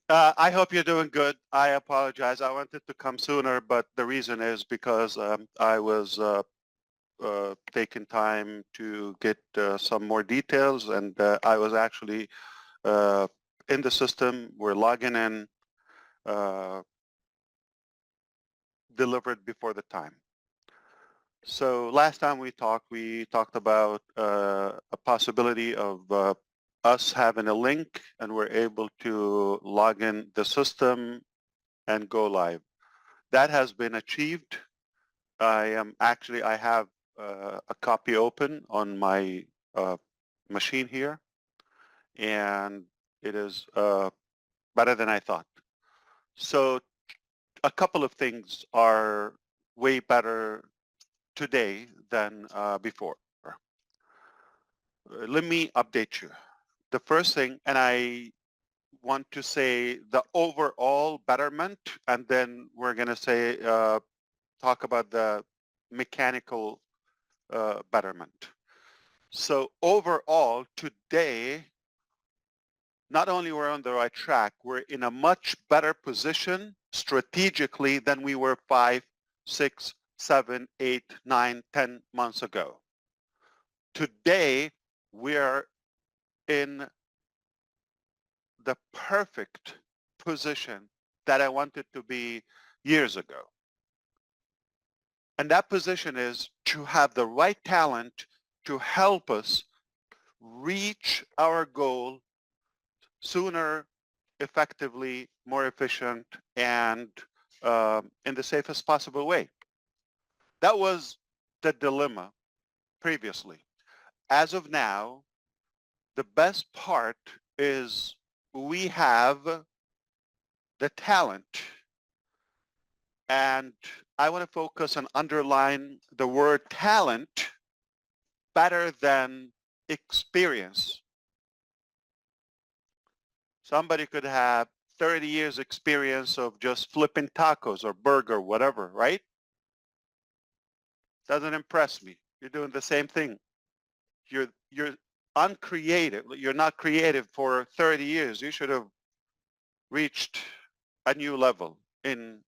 right. I hope you're doing good. I apologize. I wanted to come sooner, but the reason is because I was taking time to get some more details, and I was actually uh, in the system. We're logging in, uh, delivered before the time. So last time we talked about a possibility of us having a link, and we're able to log in the system and go live. That has been achieved. I have a copy open on my uh, machine here, and it is better than I thought. So a couple of things are way better today than before. Let me update you. The first thing, and I want to say the overall betterment, and then we're going to say talk about the mechanical betterment. So overall, today, not only we're on the right track, we're in a much better position strategically than we were 5, 6, 7, 8, 9, 10 months ago. Today, we're in the perfect position that I wanted to be years ago. And that position is to have the right talent to help us reach our goal sooner, effectively, more efficient, and in the safest possible way. That was the dilemma previously. As of now, the best part is we have the talent, and I want to focus and underline the word talent better than experience. Somebody could have 30 years experience of just flipping tacos or burger, whatever, right? Doesn't impress me. You're doing the same thing. You're uncreative. You're not creative for 30 years. You should have reached a new level in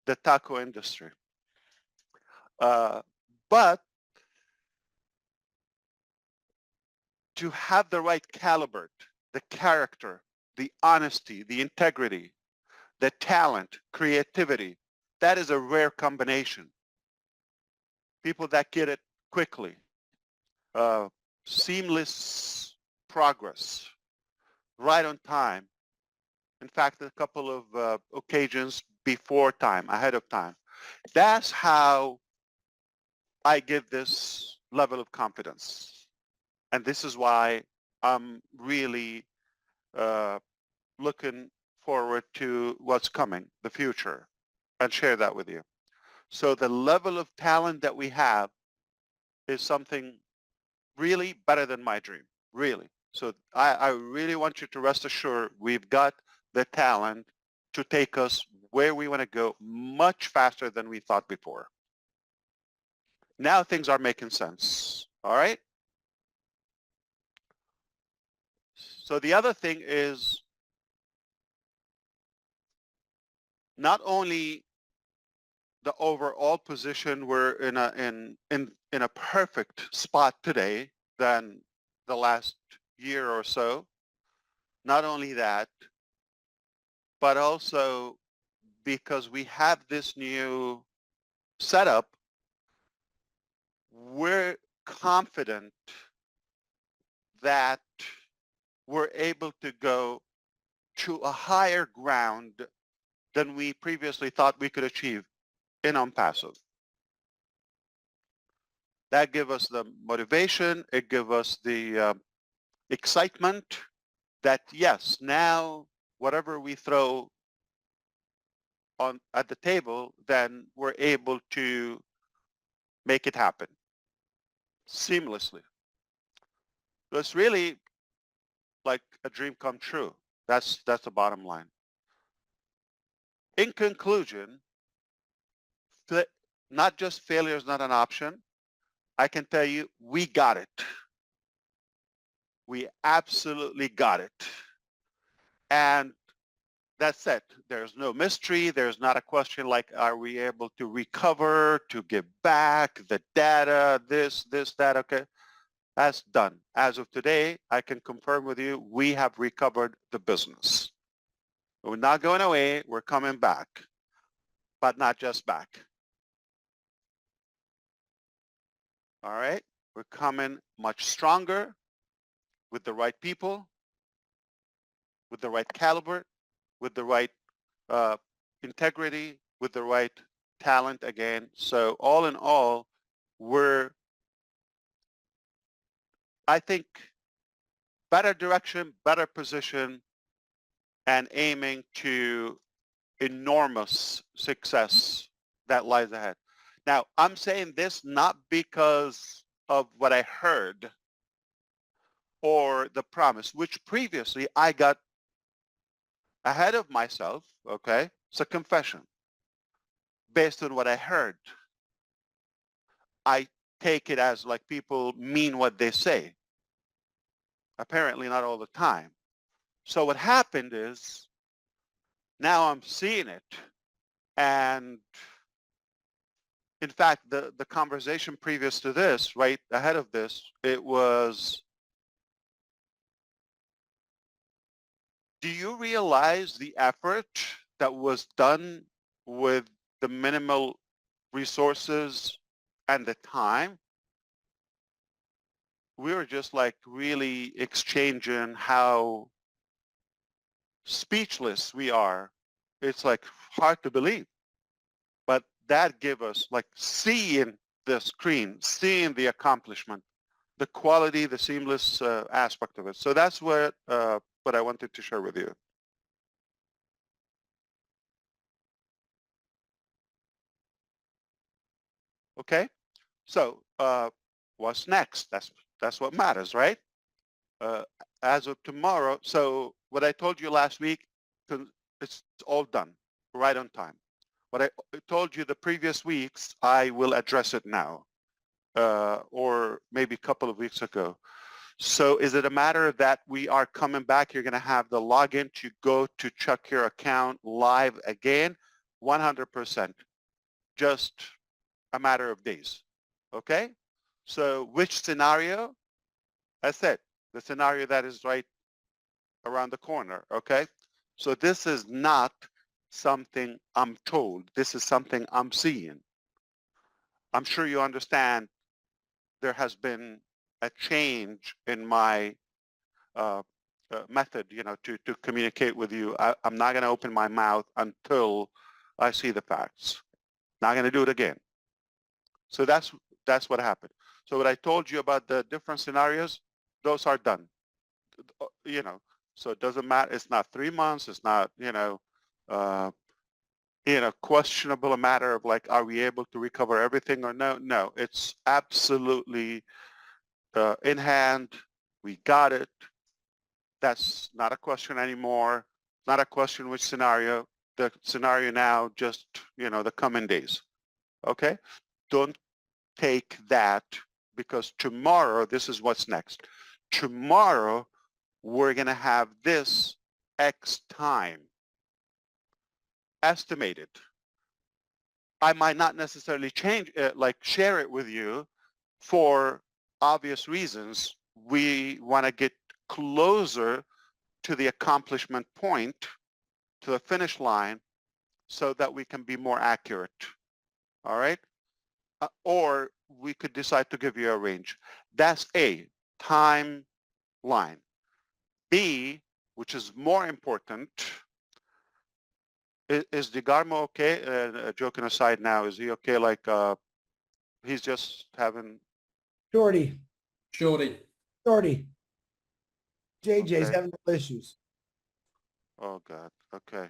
the taco industry. But to have the right caliber, the character, the honesty, the integrity, the talent, creativity, that is a rare combination. People that get it quickly, uh, seamless progress, right on time. In fact, a couple of occasions before time, ahead of time. That's how I give this level of confidence. And this is why I'm really looking forward to what's coming, the future, and share that with you. So the level of talent that we have is something really better than my dream, really. So I really want you to rest assured we've got the talent to take us where we want to go much faster than we thought before. Now things are making sense, all right? So the other thing is not only the overall position, we're in a perfect spot today than the last year or so. Not only that, but also because we have this new setup, we're confident that we're able to go to a higher ground than we previously thought we could achieve in Onpassive. That gives us the motivation, it gives us the excitement that yes, now whatever we throw on at the table, then we're able to make it happen seamlessly. So it's really like a dream come true. That's the bottom line. In conclusion, not just failure is not an option. I can tell you, we got it. We absolutely got it. And that's it. There's no mystery. There's not a question like, are we able to recover, to give back the data, this, that, okay? That's done. As of today, I can confirm with you, we have recovered the business. We're not going away. We're coming back, but not just back. All right? We're coming much stronger with the right people, with the right caliber, with the right integrity, with the right talent again. So all in all, I think, better direction, better position, and aiming to enormous success that lies ahead. Now, I'm saying this not because of what I heard or the promise, which previously I got ahead of myself, okay? It's a confession. Based on what I heard, I take it as like people mean what they say. Apparently not all the time. So what happened is now I'm seeing it. And in fact, the conversation previous to this, right ahead of this, it was, do you realize the effort that was done with the minimal resources and the time? We were just like really exchanging how speechless we are. It's like hard to believe, but that gave us like seeing the screen, seeing the accomplishment, the quality, the seamless aspect of it. So that's what I wanted to share with you. Okay, so what's next? That's what matters, right? Uh, as of tomorrow, so what I told you last week, it's all done, right on time. What I told you the previous weeks, I will address it now, or maybe a couple of weeks ago. So is it a matter that we are coming back? You're going to have the login to go to check your account live again? 100%. Just a matter of days. Okay? So which scenario? I said the scenario that is right around the corner. Okay? So this is not something I'm told. This is something I'm seeing. I'm sure you understand there has been a change in my method, to communicate with you. I'm not going to open my mouth until I see the facts. Not going to do it again. So that's what happened. So what I told you about the different scenarios, those are done. So it doesn't matter. It's not 3 months. It's not, questionable a matter of like, are we able to recover everything or no? No, it's absolutely in hand. We got it. That's not a question anymore. Not a question which scenario. The scenario now just, the coming days. Okay? Don't take that, because tomorrow, this is what's next. Tomorrow, we're going to have this X time estimated. I might not necessarily share it with you for obvious reasons. We want to get closer to the accomplishment point, to the finish line, so that we can be more accurate. All right? Or we could decide to give you a range. That's A, timeline. B, which is more important, is DeGarmo okay? Joking aside now, is he okay? Like, he's just having... Shorty. JJ's Okay. having issues. Oh, God. Okay.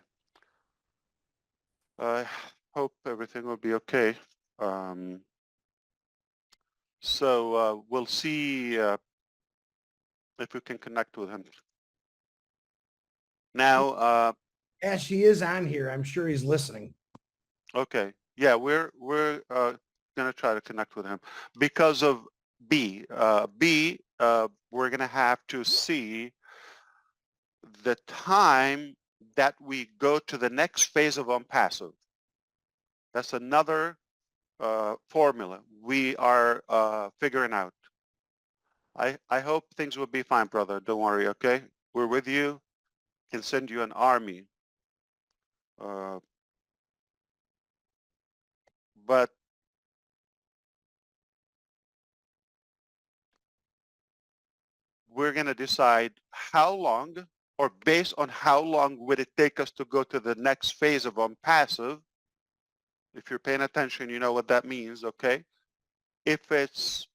I hope everything will be okay. So we'll see if we can connect with him. Now, As she is on here, I'm sure he's listening. okay. Yeah, we're going to try to connect with him because of B. We're going to have to see the time that we go to the next phase of Onpassive. That's another formula we are figuring out. I hope things will be fine, brother. Don't worry, okay? We're with you. Can send you an army. Uh, but we're going to decide how long, or based on how long would it take us to go to the next phase of Onpassive. If you're paying attention, you know what that means, okay? If it's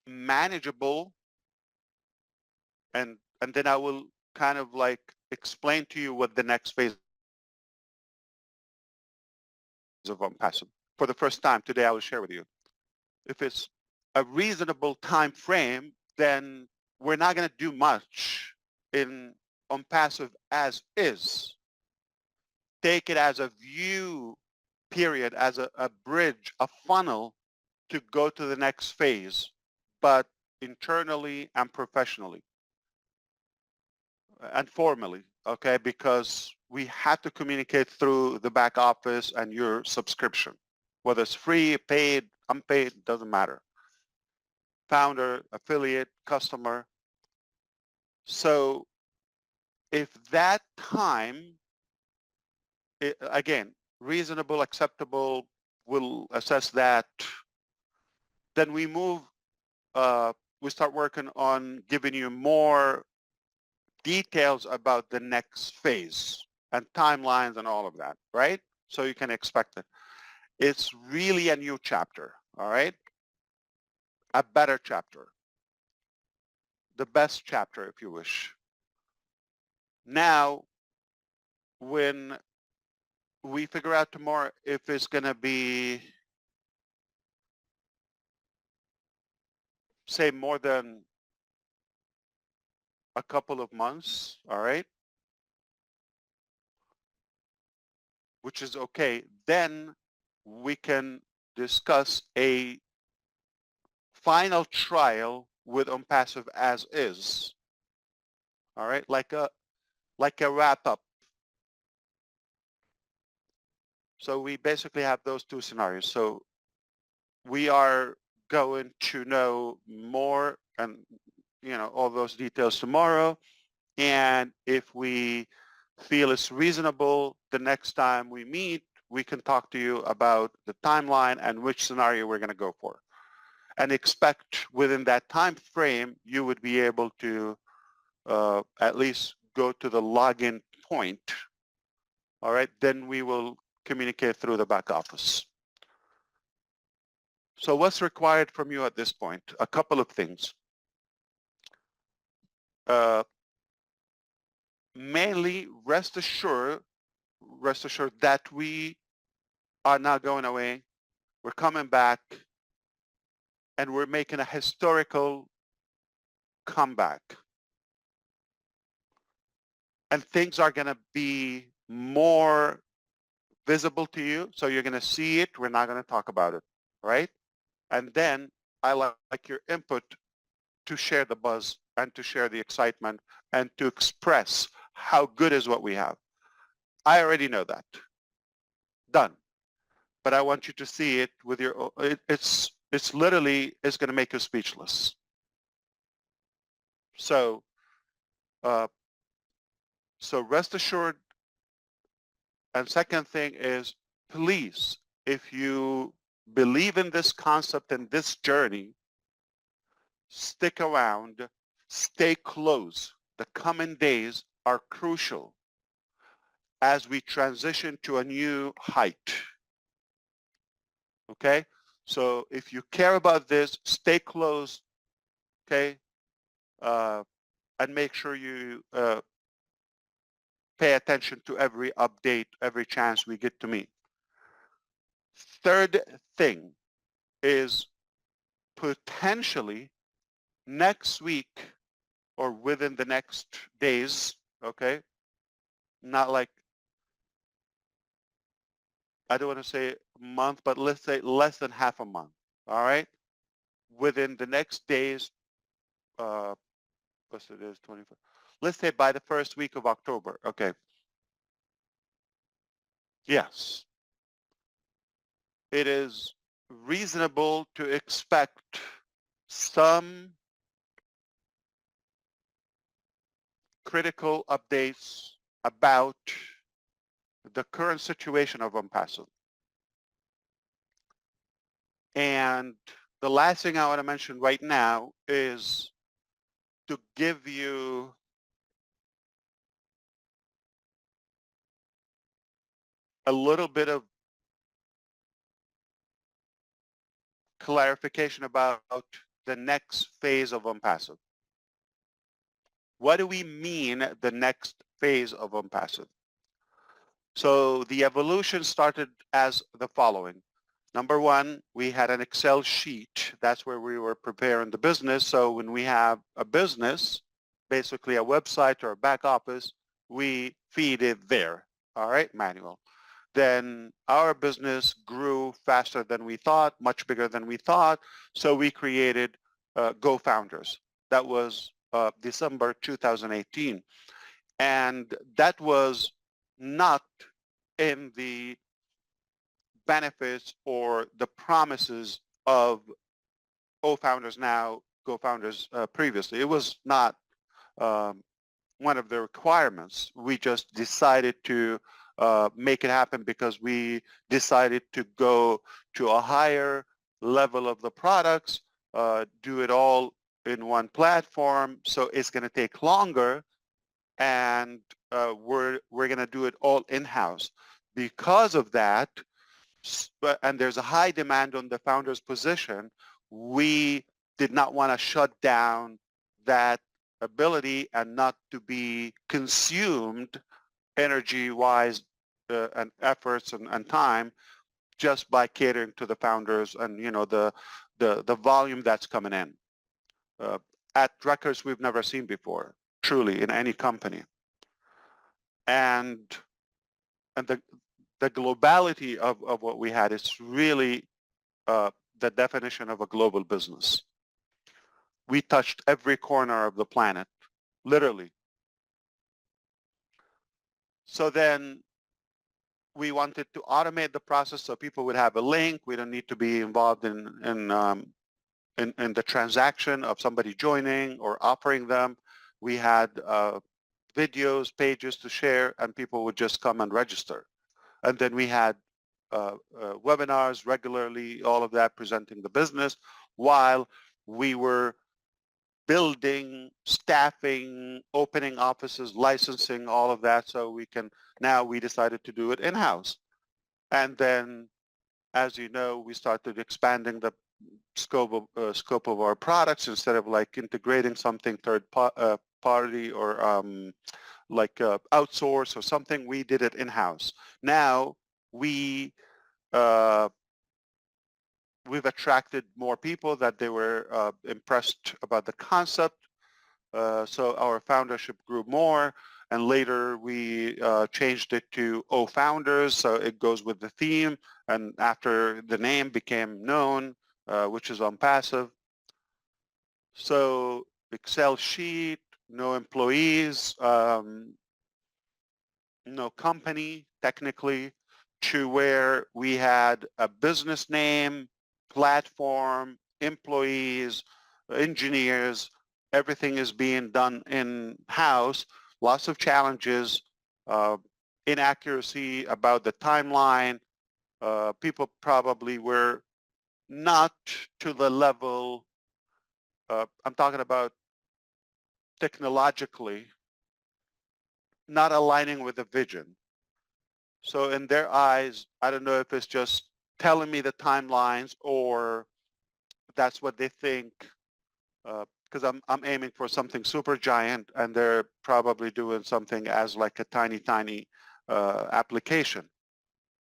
manageable, and then I will kind of like explain to you what the next phase of Onpassive. For the first time today, I will share with you. If it's a reasonable time frame, then we're not going to do much in Onpassive as is. Take it as a view period, as a bridge, a funnel to go to the next phase, but internally and professionally and formally, okay? Because we have to communicate through the back office and your subscription, whether it's free, paid, unpaid, doesn't matter. Founder, affiliate, customer. So if that time, again, reasonable, acceptable, we'll assess that. Then we move, we start working on giving you more details about the next phase and timelines and all of that, right? So you can expect it. It's really a new chapter, all right? A better chapter. The best chapter, if you wish. Now, when we figure out tomorrow if it's going to be, say, more than a couple of months, all right, which is okay, then we can discuss a final trial with Onpassive as is, all right, like a wrap up. So we basically have those two scenarios. So we are going to know more and, you know, all those details tomorrow. And if we feel it's reasonable, the next time we meet, we can talk to you about the timeline and which scenario we're going to go for. And expect within that time frame, you would be able to at least go to the login point. All right, then we will communicate through the back office. So what's required from you at this point? A couple of things. Mainly, rest assured that we are not going away. We're coming back, and we're making a historical comeback. And things are going to be more visible to you, so you're going to see it. We're not going to talk about it, right? And then I like your input to share the buzz and to share the excitement and to express how good is what we have. I already know that. Done. But I want you to see it with your, it's literally, it's going to make you speechless. So, so rest assured. And second thing is, please, if you believe in this concept and this journey, stick around, stay close. The coming days are crucial as we transition to a new height. Okay? So if you care about this, stay close, okay? And make sure you pay attention to every update, every chance we get to meet. Third thing is potentially next week or within the next days, okay? Not like, I don't want to say a month, but let's say less than half a month, all right? Within the next days, what's it is, 25. let's say by the first week of October. Okay. Yes, it is reasonable to expect some critical updates about the current situation of Onpassive. And the last thing I want to mention right now is to give you a little bit of clarification about the next phase of Onpassive. What do we mean the next phase of Onpassive? So the evolution started as the following. Number one, we had an Excel sheet. That's where we were preparing the business. So when we have a business, basically a website or a back office, we feed it there. All right, manual. Then our business grew faster than we thought, much bigger than we thought. So we created Go Founders. That was December 2018. And that was not in the benefits or the promises of O-Founders now, Go Founders previously. It was not one of the requirements. We just decided to make it happen because we decided to go to a higher level of the products, do it all in one platform. So it's going to take longer, and we're going to do it all in-house. Because of that, and there's a high demand on the founder's position, we did not want to shut down that ability and not to be consumed energy-wise and efforts and time just by catering to the founders and the volume that's coming in at records we've never seen before, truly, in any company. And the globality of what we had is really the definition of a global business. We touched every corner of the planet, literally. So then we wanted to automate the process so people would have a link. We don't need to be involved in the transaction of somebody joining or offering them. We had videos, pages to share, and people would just come and register. And then we had webinars regularly, all of that presenting the business while we were building, staffing, opening offices, licensing, all of that. So now we decided to do it in-house. And then, as you know, we started expanding the scope of our products instead of like integrating something third party or like outsource or something. We did it in-house. Now we've attracted more people that they were impressed about the concept. So our foundership grew more, and later we changed it to O-Founders, so it goes with the theme, and after the name became known, which is Onpassive. So Excel sheet, no employees, no company technically, to where we had a business name, platform, employees, engineers, everything is being done in-house. Lots of challenges, inaccuracy about the timeline. People probably were not to the level, I'm talking about technologically, not aligning with the vision. So in their eyes, I don't know if it's just telling me the timelines or that's what they think, because I'm aiming for something super giant and they're probably doing something as like a tiny application.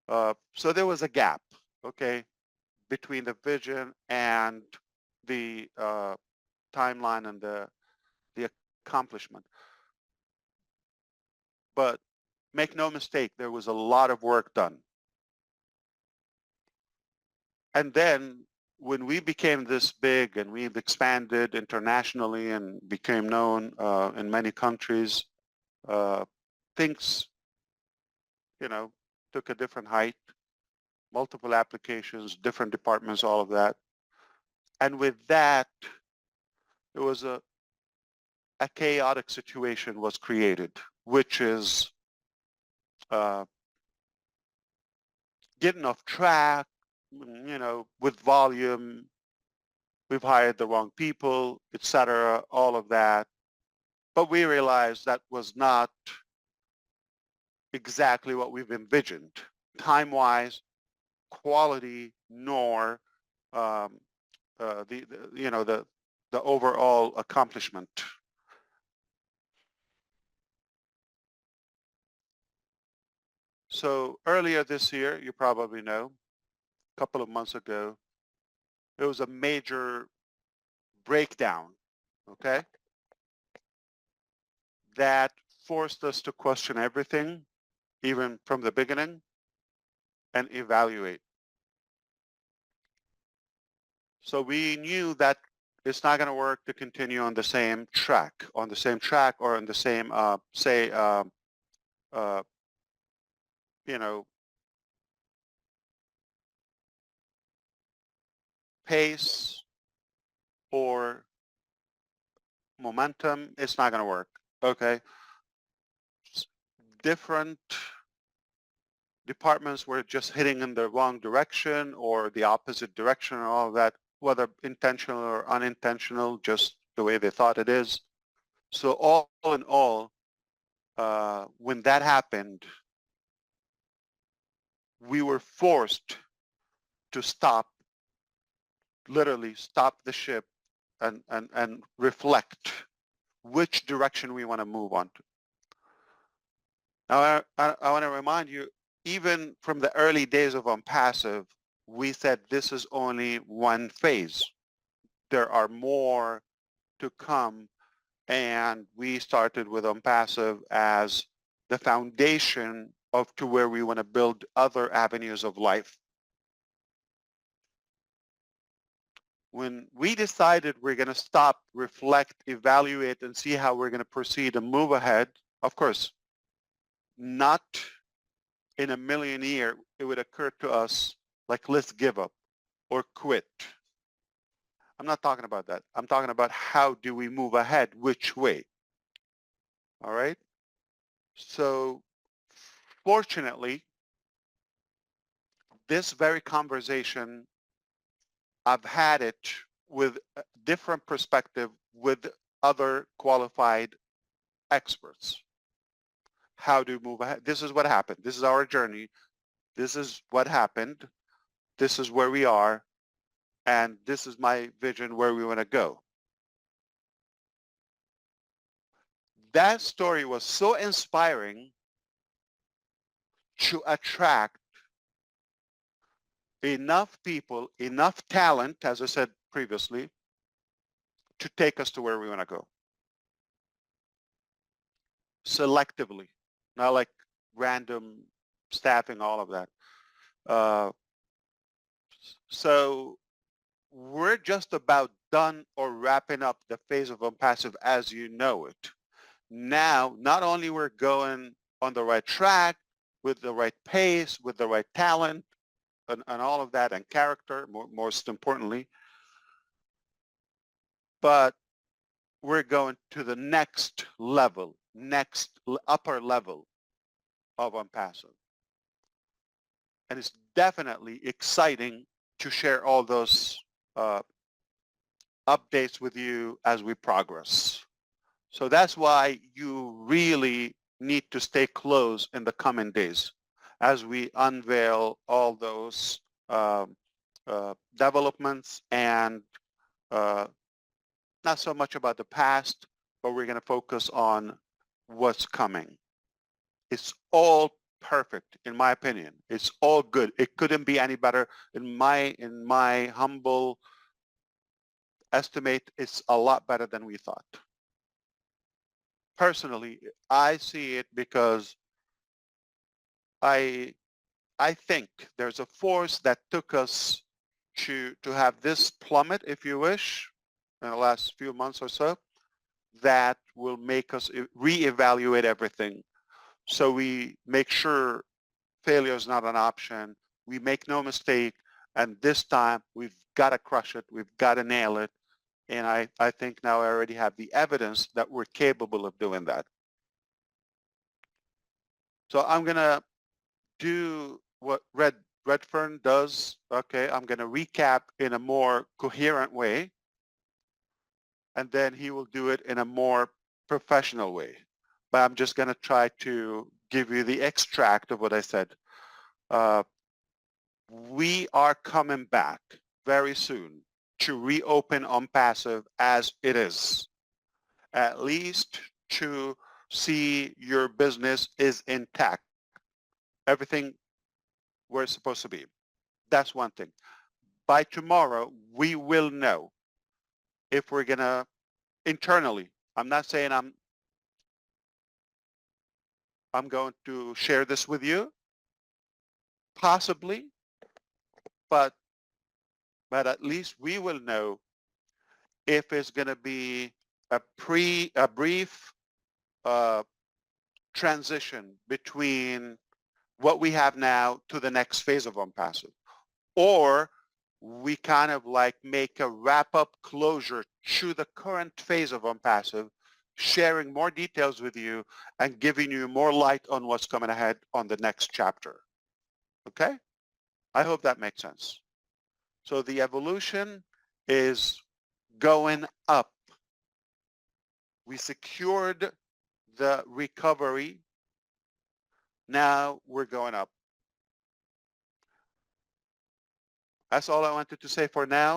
So there was a gap, okay, between the vision and the timeline and the accomplishment. But make no mistake, there was a lot of work done. And then when we became this big and we've expanded internationally and became known in many countries, things, took a different height, multiple applications, different departments, all of that. And with that, it was a chaotic situation was created, which is getting off track, with volume. We've hired the wrong people, etc., all of that. But we realized that was not exactly what we've envisioned, time-wise, quality, nor the overall accomplishment. So earlier this year, you probably know, a couple of months ago, it was a major breakdown, okay, that forced us to question everything, even from the beginning, and evaluate. So we knew that it's not going to work to continue on the same track, or on the same, pace or momentum. It's not going to work. Okay. Different departments were just hitting in the wrong direction or the opposite direction and all of that, whether intentional or unintentional, just the way they thought it is. So all in all, when that happened, we were forced to literally stop the ship and reflect which direction we want to move on to. Now, I want to remind you, even from the early days of Onpassive, we said this is only one phase. There are more to come, and we started with Onpassive as the foundation to where we want to build other avenues of life. When we decided we're going to stop, reflect, evaluate, and see how we're going to proceed and move ahead, of course, not in a million years it would occur to us like, let's give up or quit. I'm not talking about that. I'm talking about how do we move ahead, which way. All right? So fortunately, this very conversation, I've had it with a different perspective with other qualified experts. How do you move ahead? This is what happened. This is our journey. This is what happened. This is where we are. And this is my vision where we want to go. That story was so inspiring to attract enough people, enough talent, as I said previously, to take us to where we want to go. Selectively, not like random staffing, all of that. So we're just about done or wrapping up the phase of Onpassive as you know it. Now, not only we're going on the right track, with the right pace, with the right talent, and all of that, and character, most importantly, but we're going to the next level, upper level of Onpassive. And it's definitely exciting to share all those updates with you as we progress. So that's why you really need to stay close in the coming days as we unveil all those developments and not so much about the past, but we're going to focus on what's coming. It's all perfect, in my opinion. It's all good. It couldn't be any better. In my humble estimate, it's a lot better than we thought. Personally, I see it because I think there's a force that took us to have this plummet, if you wish, in the last few months or so, that will make us reevaluate everything. So we make sure failure is not an option. We make no mistake. And this time we've got to crush it. We've got to nail it. And I think now I already have the evidence that we're capable of doing that. So I'm going to do what Redfern does. Okay, I'm going to recap in a more coherent way. And then he will do it in a more professional way. But I'm just going to try to give you the extract of what I said. We are coming back very soon to reopen Onpassive as it is, at least to see your business is intact, everything where it's supposed to be. That's one thing. By tomorrow, we will know if we're going to internally. I'm not saying I'm going to share this with you, possibly, but at least we will know if it's going to be a brief transition between what we have now to the next phase of Onpassive, or we kind of like make a wrap-up closure to the current phase of Onpassive, sharing more details with you and giving you more light on what's coming ahead on the next chapter. Okay? I hope that makes sense. So the evolution is going up. We secured the recovery. Now we're going up. That's all I wanted to say for now.